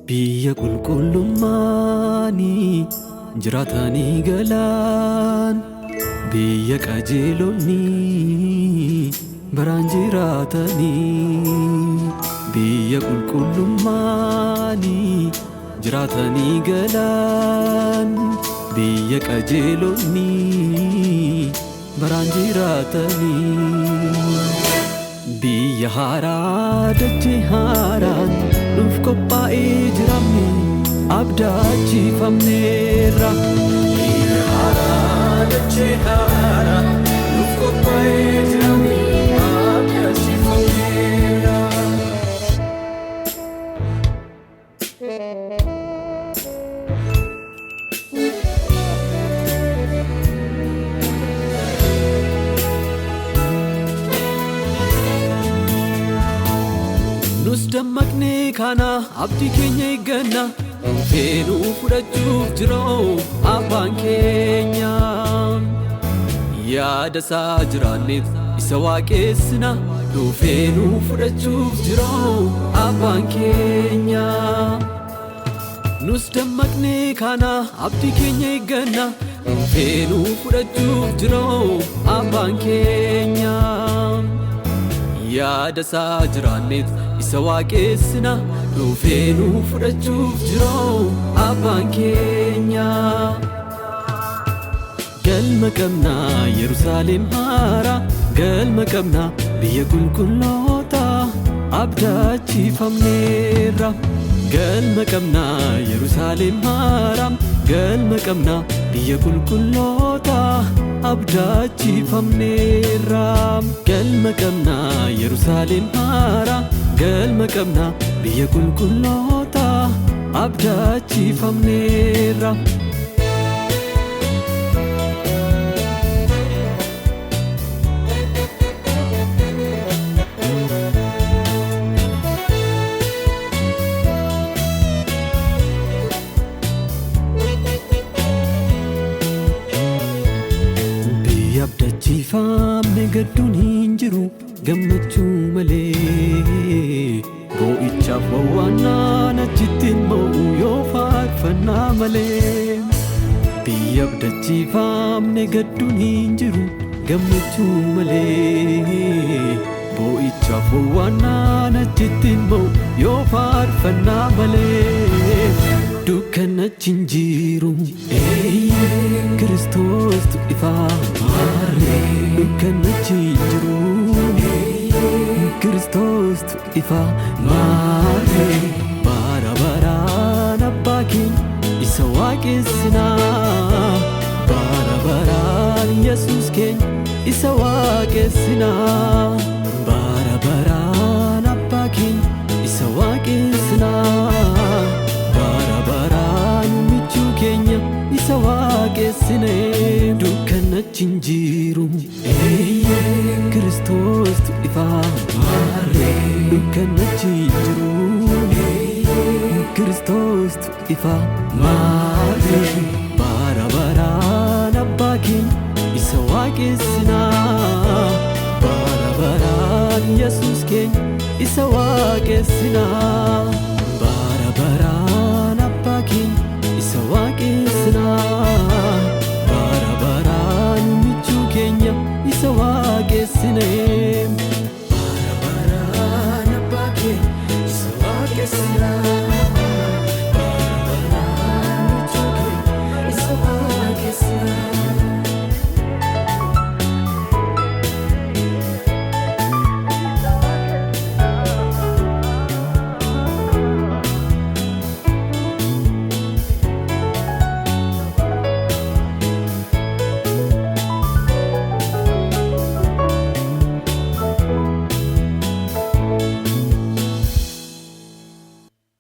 Biyya qulqullummaani jiraatanii galan biyya qajeelonni baraan jiraatanii biyya qulqullummaani jiraatanii galan biyya qajeelonni baraan jiraatanii biyya haaraa dachee haaraan nuuf qophaa'ee jiramne abdachiifamneerra biyya haaraa dachee haaraan nuuf qophaa'ee jiramne abdachiifamneerra. Nus dammaqne kana abdii keenya eegganna feenuu fudhachuuf jiroo abbaan keenya yaada isaa jiraanneef isa waaqessina feenuu fudhachuuf jiroo abbaan keenya. Nus dammaqne kana abdii keenya eegganna feenuu fudhachuuf jiroo abbaan keenya yaada isaa jiraanneef isa waaqessina feenuu fudhachuuf jiroo abbaan keenya. Galma qabnaa Yerusaalem haaraa galma qabnaa biyya qulqulloota abdachiifamneerra galma qabnaa Yerusaalem haaraa galma qabnaa biyya qulqulloota abdachiifamneerra galma qabnaa Yerusaalem haaraa galma qabnaa biyya qulqulloota abdachiifamneerra. Biyya abdachiifamne gadduun hin jiru gammachuu malee boo'ichaaf wawwaannaan achitti hin mo'u yoo faarfannaa malee. Biyya abdachiifamne gadduun hin jiru gammachuu malee boo'ichaaf wawwaannaan achitti hin mo'u yoo faarfannaa malee. Dukkanachi hin jiru Kiristoostu ifaa maarree dukkanachi hin jiru Kiristoostu ifaa maarree bara baraan abbaa keenya isa waaqessinaa bara baraan Yesuus keenya isa waaqessinaa bara baraan abbaa keenya isa waaqessinaa bara baraan michuu keenya isa waaqessine. Dukkanachi hin jiru Kiristoostu ifaa maarree dukkanachi hin jiru Kiristoostu ifaa maarree bara baraan abbaa keenya isa waaqessinaa bara baraan Yesuus keenya isa waaqessinaa.